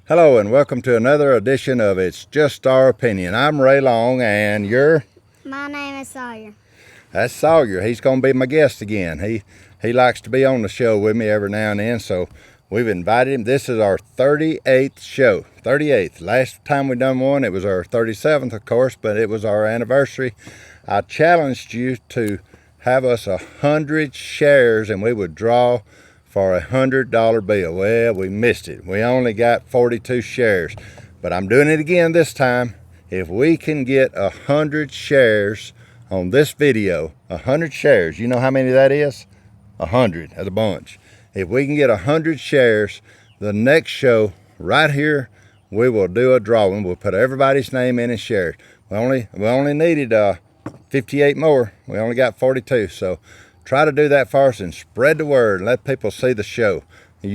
Hello and welcome to another edition of It's Just Our Opinion. I'm Ray Long and you're? My name is Sawyer. That's Sawyer. He's going to be my guest again. He likes to be on the show with me every now and then, so we've invited him. This is our 38th show. 38th. Last time we done one, it was our 37th, of course, but it was our anniversary. I challenged you to have us 100 shares and we would draw for a $100 bill. Well, we missed it. We only got 42 shares, but I'm doing it again this time. If we can get 100 shares on this video, 100 shares, you know how many that is? 100, that's a bunch. If we can get 100 shares, the next show right here, we will do a drawing. We'll put everybody's name in and share it. We only needed 58 more. We only got 42, so try to do that for us and spread the word and let people see the show.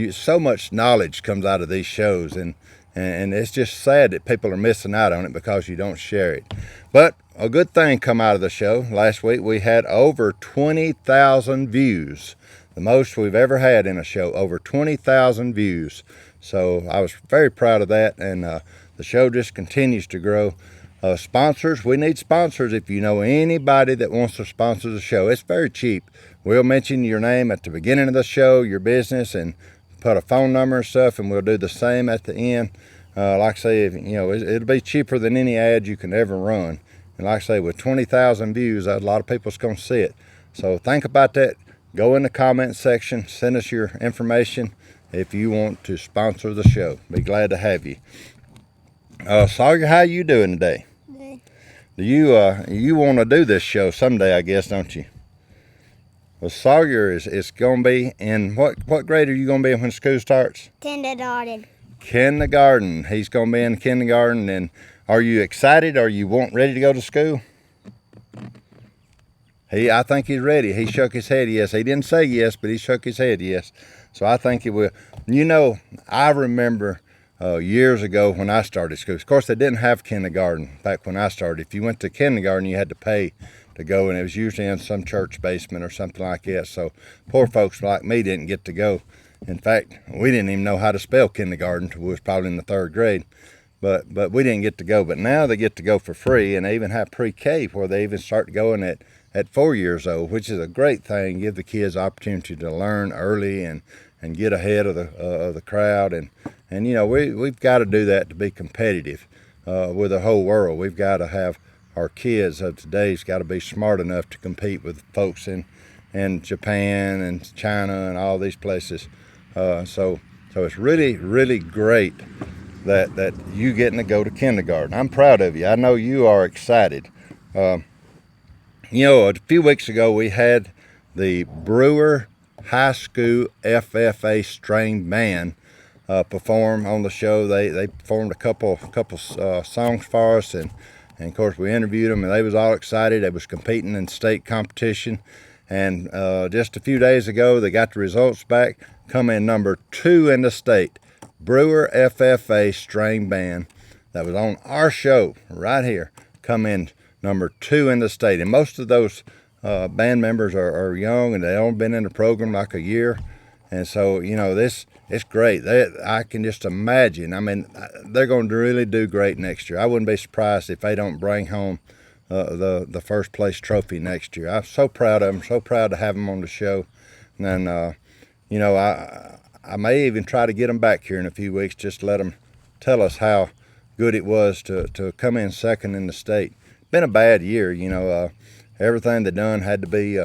So much knowledge comes out of these shows, and it's just sad that people are missing out on it because you don't share it. But a good thing come out of the show. Last week we had over 20,000 views, the most we've ever had in a show, over 20,000 views. So I was very proud of that, and the show just continues to grow. Sponsors, we need sponsors. If you know anybody that wants to sponsor the show, it's very cheap. We'll mention your name at the beginning of the show, your business, and put a phone number and stuff, and we'll do the same at the end. Like I say, it'll be cheaper than any ad you can ever run. And like I say, with 20,000 views, a lot of people's going to see it. So think about that. Go in the comment section, send us your information if you want to sponsor the show. Be glad to have you. Sawyer, how you doing today? Good. Do you want to do this show someday, I guess, don't you? Well, Sawyer is going to be in, what grade are you going to be in when school starts? Kindergarten. Kindergarten. He's going to be in kindergarten. And are you excited? Are you ready to go to school? I think he's ready. He shook his head yes. He didn't say yes, but he shook his head yes. So I think he will. You know, I remember years ago when I started school. Of course, they didn't have kindergarten back when I started. If you went to kindergarten, you had to pay to go, and it was usually in some church basement or something like that. So poor folks like me didn't get to go. In fact, we didn't even know how to spell kindergarten until we was probably in the third grade. But we didn't get to go. But now they get to go for free, and they even have pre-K where they even start going at 4 years old, which is a great thing. Give the kids opportunity to learn early and get ahead of the crowd. And you know, we've got to do that to be competitive with the whole world. We've got to have our kids of today's got to be smart enough to compete with folks in Japan and China and all these places. So it's really, really great that you getting to go to kindergarten. I'm proud of you. I know you are excited. You know, a few weeks ago we had the Brewer High School FFA string band perform on the show. They performed a couple songs for us, and of course we interviewed them, and they was all excited. They was competing in state competition, and just a few days ago they got the results back. Come in number 2 in the state. Brewer FFA string band that was on our show right here come in number 2 in the state, and most of those band members are young, and they only been in the program like a year. And so, you know, it's great. I can just imagine. I mean, they're going to really do great next year. I wouldn't be surprised if they don't bring home the first place trophy next year. I'm so proud of them. So proud to have them on the show. And you know, I may even try to get them back here in a few weeks, just to let them tell us how good it was to come in second in the state. Been a bad year, you know. Everything they done had to be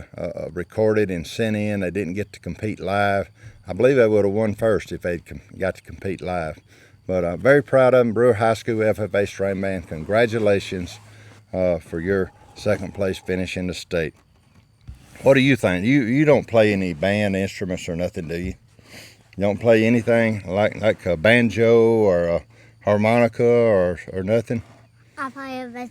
recorded and sent in. They didn't get to compete live. I believe they would have won first if they'd got to compete live. But very proud of them. Brewer High School FFA string band, congratulations for your second place finish in the state. What do you think? You don't play any band instruments or nothing, do you? You don't play anything like a banjo or a harmonica or nothing? I play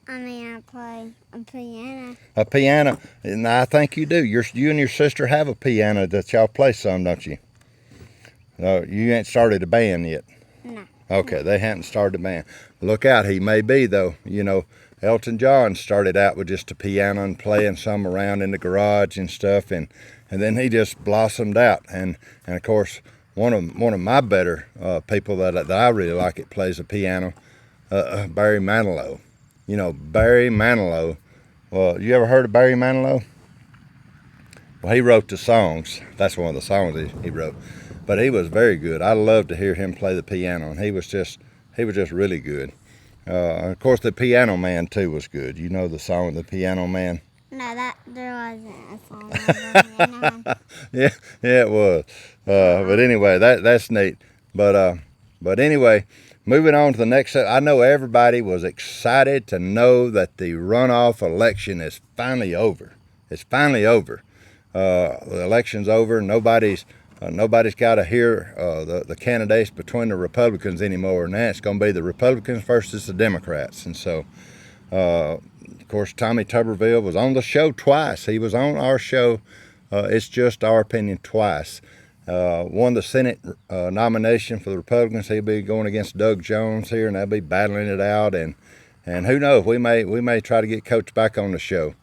I play a piano. A piano, and I think you do. You and your sister have a piano that y'all play some, don't you? You ain't started a band yet. No. Okay, they haven't started a band. Look out, he may be though. You know, Elton John started out with just a piano and playing some around in the garage and stuff, and then he just blossomed out. And of course, one of my better people that I really like it plays the piano, Barry Manilow. You know, Barry Manilow. Well, you ever heard of Barry Manilow? Well, he wrote the songs. That's one of the songs he wrote. But he was very good. I loved to hear him play the piano, and he was just really good. Of course, the Piano Man too was good. You know the song, the Piano Man. No, there wasn't a song about piano. Yeah, it was. But anyway, that's neat. But anyway, moving on to the next. I know everybody was excited to know that the runoff election is finally over. It's finally over. The election's over. Nobody's got to hear the candidates between the Republicans anymore. Now it's going to be the Republicans versus the Democrats. And so, of course, Tommy Tuberville was on the show twice. He was on our show, It's Just Our Opinion, twice. Won the Senate nomination for the Republicans. He'll be going against Doug Jones here, and they'll be battling it out. And who knows? We may try to get Coach back on the show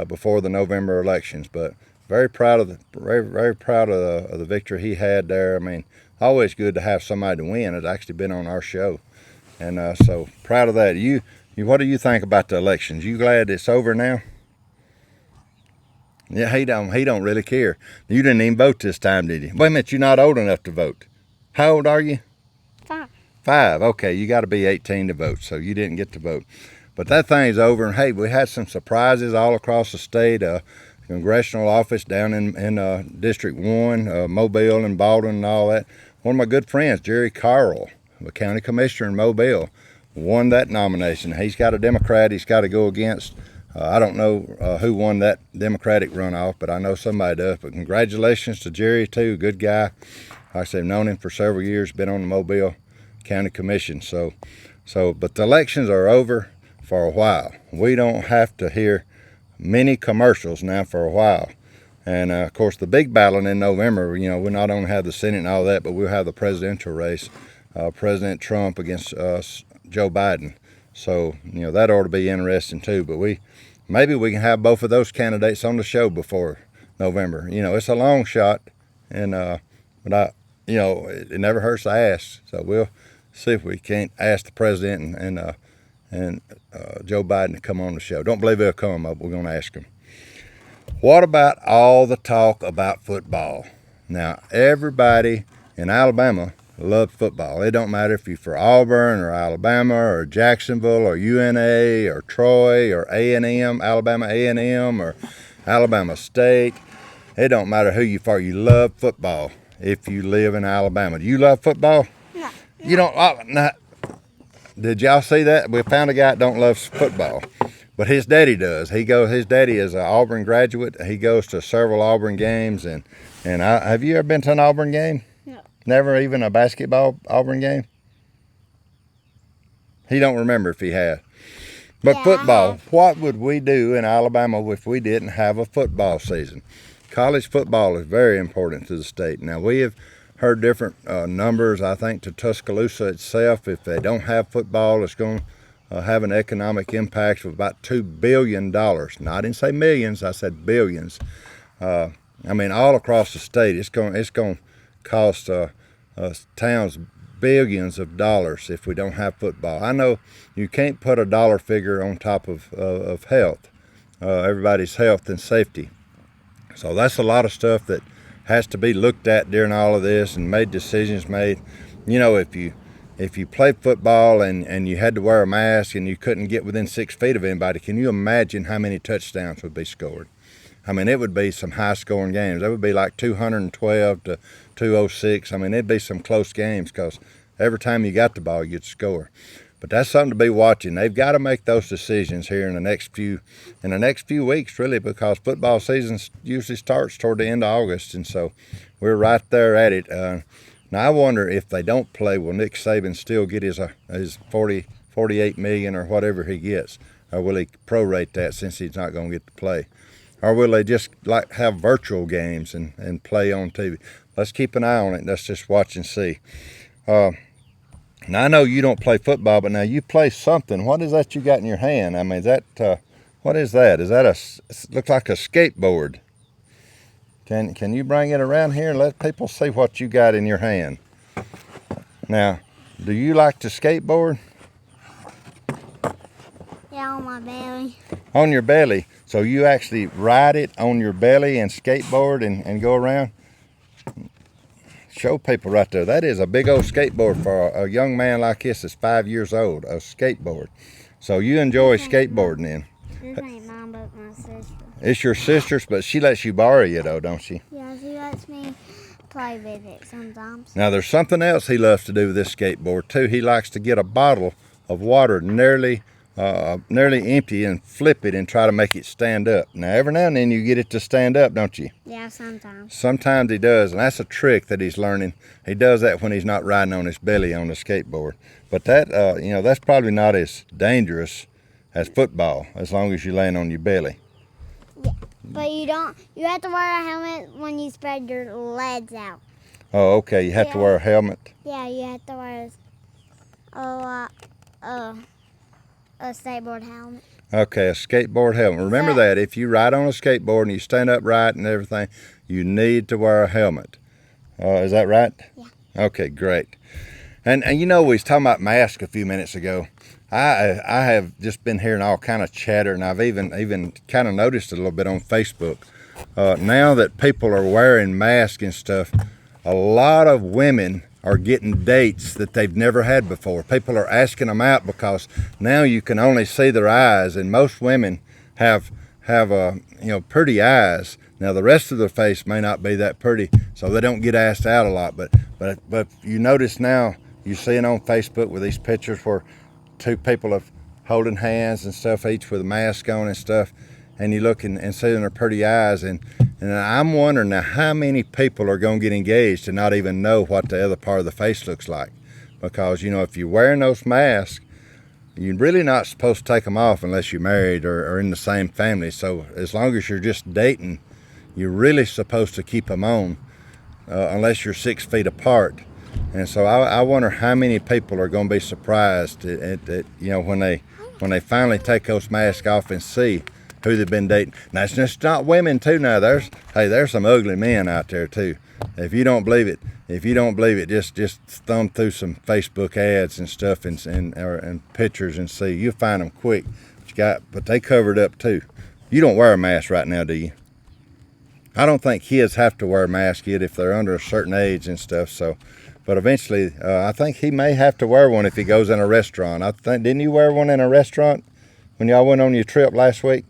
before the November elections. But very proud of the victory he had there. I mean, always good to have somebody to win. It's actually been on our show, and so proud of that. You, what do you think about the elections? You glad it's over now? Yeah, he don't really care. You didn't even vote this time, did you? Wait a minute, you're not old enough to vote. How old are you? 5. 5. Okay, you got to be 18 to vote, so you didn't get to vote. But that thing's over, and hey, we had some surprises all across the state. Congressional office down in District 1, Mobile and Baldwin and all that. One of my good friends, Jerry Carroll, the county commissioner in Mobile, won that nomination. He's got a Democrat he's got to go against. I don't know who won that Democratic runoff, but I know somebody does. But congratulations to Jerry, too. Good guy. Like I said, I've known him for several years, been on the Mobile County Commission. But the elections are over for a while. We don't have to hear many commercials now for a while. And of course, the big battle in November, you know, we'll not only have the Senate and all that, but we'll have the presidential race, President Trump against Joe Biden. So, you know, that ought to be interesting too. But maybe we can have both of those candidates on the show before November. You know, it's a long shot, and but it never hurts to ask. So we'll see if we can't ask the president and Joe Biden to come on the show. Don't believe he'll come, but we're going to ask him. What about all the talk about football? Now, everybody in Alabama loves football. It don't matter if you're for Auburn or Alabama or Jacksonville or UNA or Troy or A&M, Alabama A&M or Alabama State. It don't matter who you're for. You love football if you live in Alabama. Do you love football? No. You don't? No. Did y'all see that? We found a guy that don't love football, but his daddy does. His daddy is an Auburn graduate. He goes to several Auburn games, and have you ever been to an Auburn game? No. Never even a basketball Auburn game? He don't remember if he had. But Yeah, football, what would we do in Alabama if we didn't have a football season? College football is very important to the state. Now, we have heard different numbers. I think to Tuscaloosa itself, if they don't have football, it's going to have an economic impact of about $2 billion. Now, I didn't say millions, I said billions. I mean, all across the state, it's going to cost towns billions of dollars if we don't have football. I know you can't put a dollar figure on top of health, everybody's health and safety. So that's a lot of stuff that has to be looked at during all of this and decisions made. You know, if you played football and you had to wear a mask and you couldn't get within 6 feet of anybody, can you imagine how many touchdowns would be scored? I mean, it would be some high-scoring games. It would be like 212 to 206. I mean, it'd be some close games because every time you got the ball, you'd score. But that's something to be watching. They've got to make those decisions here in the next few weeks, really, because football season usually starts toward the end of August, and so we're right there at it. Now, I wonder if they don't play, will Nick Saban still get his 48 million or whatever he gets, or will he prorate that since he's not going to get to play? Or will they just like have virtual games and play on TV? Let's keep an eye on it. Let's just watch and see. Now, I know you don't play football, but now you play something. What is that you got in your hand? I mean, what is that? Is that looks like a skateboard? Can you bring it around here and let people see what you got in your hand? Now, do you like to skateboard? Yeah, on my belly. On your belly. So you actually ride it on your belly and skateboard and go around? Show people right there. That is a big old skateboard for a young man like this that's 5 years old, a skateboard. So you enjoy skateboarding then? This ain't mine, but my sister. It's your sister's, but she lets you borrow you though, don't she? Yeah, she lets me play with it sometimes. Now there's something else he loves to do with this skateboard too. He likes to get a bottle of water nearly empty and flip it and try to make it stand up. Now every now and then you get it to stand up, don't you? Yeah, sometimes. Sometimes he does, and that's a trick that he's learning. He does that when he's not riding on his belly on the skateboard. But that, that's probably not as dangerous as football, as long as you're laying on your belly. Yeah, but you have to wear a helmet when you spread your legs out. Oh, okay, you have to wear a helmet. Yeah, you have to wear a skateboard helmet. Okay, a skateboard helmet. Remember that if you ride on a skateboard and you stand upright and everything, you need to wear a helmet. Is that right? Yeah. Okay, great. And we was talking about masks a few minutes ago. I have just been hearing all kind of chatter, and I've even kind of noticed it a little bit on Facebook. Now that people are wearing masks and stuff, a lot of women are getting dates that they've never had before. People are asking them out because now you can only see their eyes, and most women have pretty eyes. Now the rest of their face may not be that pretty, so they don't get asked out a lot. But you notice now, you see it on Facebook with these pictures where two people are holding hands and stuff, each with a mask on and stuff, and you look and see their pretty eyes, and I'm wondering now how many people are going to get engaged and not even know what the other part of the face looks like. Because, if you're wearing those masks, you're really not supposed to take them off unless you're married or in the same family. So as long as you're just dating, you're really supposed to keep them on unless you're 6 feet apart. And so I wonder how many people are going to be surprised when they finally take those masks off and see who they've been dating. Now it's just not women too. Now there's some ugly men out there too. If you don't believe it, just thumb through some Facebook ads and stuff and pictures and see. You'll find them quick. But they covered up too. You don't wear a mask right now, do you? I don't think kids have to wear a mask yet if they're under a certain age and stuff. So, but eventually, I think he may have to wear one if he goes in a restaurant. Didn't you wear one in a restaurant when y'all went on your trip last week?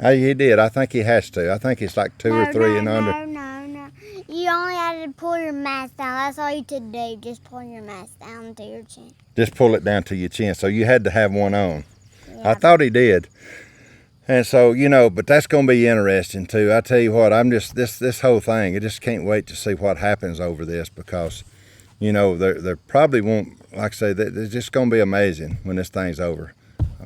He did. I think he has to. I think it's like 2 or 3 and under. No. You only had to pull your mask down. That's all you could do. Just pull your mask down to your chin. Just pull it down to your chin. So you had to have one on. Yeah. I thought he did. And so, but that's going to be interesting too. I tell you what, I'm just, this whole thing, I just can't wait to see what happens over this because, there probably won't, like I say, it's just going to be amazing when this thing's over.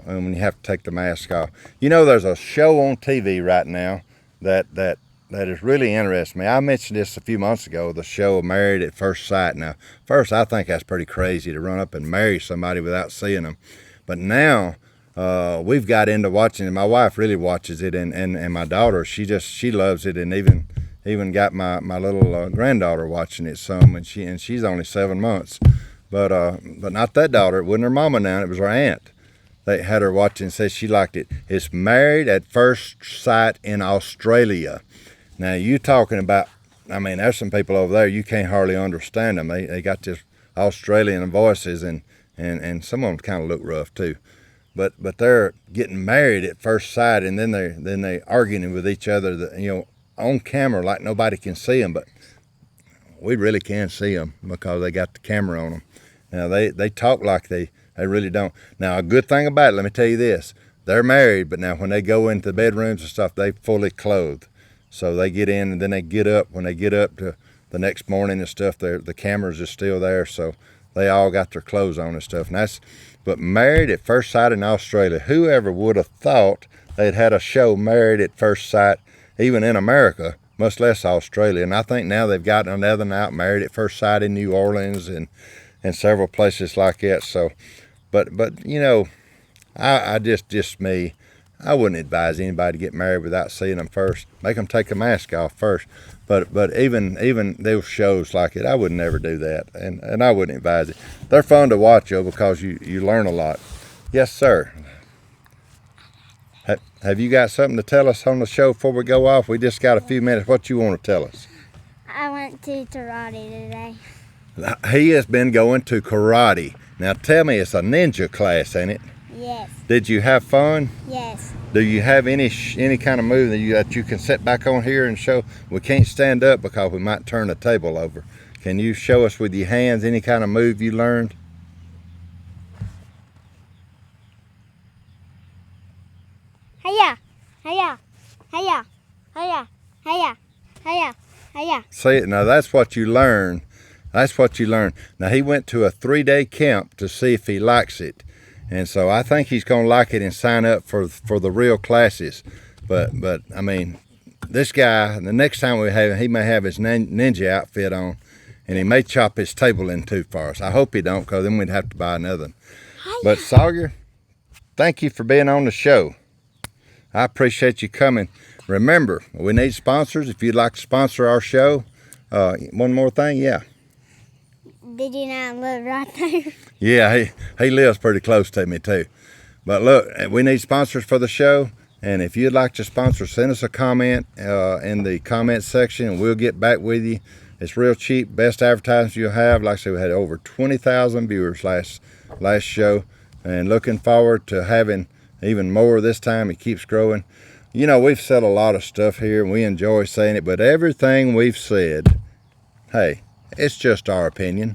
And when you have to take the mask off. There's a show on TV right now that is really interesting me. I mentioned this a few months ago, the show Married at First Sight. Now, first, I think that's pretty crazy to run up and marry somebody without seeing them. But now, we've got into watching it. My wife really watches it, and my daughter, she loves it, and even got my little granddaughter watching it some, and she's only 7 months. But not that daughter. It wasn't her mama now, it was her aunt. They had her watching and said she liked it. It's Married at First Sight in Australia. Now, you talking about, there's some people over there, you can't hardly understand them. They got this Australian voices, and some of them kind of look rough too. But they're getting married at first sight, and then they arguing with each other, on camera like nobody can see them, but we really can see them because they got the camera on them. Now, they talk like they really don't. Now, a good thing about it, let me tell you this. They're married, but now when they go into the bedrooms and stuff, they fully clothed. So they get in and then they get up. When they get up to the next morning and stuff, the cameras are still there. So they all got their clothes on and stuff. But Married at First Sight in Australia. Whoever would have thought they'd had a show Married at First Sight, even in America, much less Australia. And I think now they've got another now, Married at First Sight in New Orleans and several places like that. So, but I just me, I wouldn't advise anybody to get married without seeing them first. Make them take a mask off first. But even those shows like it, I would never do that, and I wouldn't advise it. They're fun to watch, though, because you learn a lot. Yes, sir. Have you got something to tell us on the show before we go off? We just got a few minutes. What you want to tell us? I went to karate today. He has been going to karate. Now tell me, it's a ninja class, ain't it? Yes. Did you have fun? Yes. Do you have any kind of move that you can sit back on here and show? We can't stand up because we might turn the table over. Can you show us with your hands any kind of move you learned? Hiya, hiya, hiya, hiya, hiya, hiya, hiya. See, now that's what you learn. That's what you learn. Now he went to a 3-day camp to see if he likes it. And so I think he's going to like it and sign up for the real classes. But I mean, this guy, the next time we have him, he may have his ninja outfit on, and he may chop his table in two for us. I hope he don't, because then we'd have to buy another one. But Sawyer, thank you for being on the show. I appreciate you coming. Remember, we need sponsors. If you'd like to sponsor our show, one more thing, yeah. Did you not live right there? Yeah, he lives pretty close to me too. But look, we need sponsors for the show, and if you'd like to sponsor, send us a comment in the comment section, and we'll get back with you. It's real cheap, best advertising you'll have. Like I said, we had over 20,000 viewers last show, and looking forward to having even more this time. It keeps growing. You know, we've said a lot of stuff here, and we enjoy saying it, but everything we've said, hey, it's just our opinion.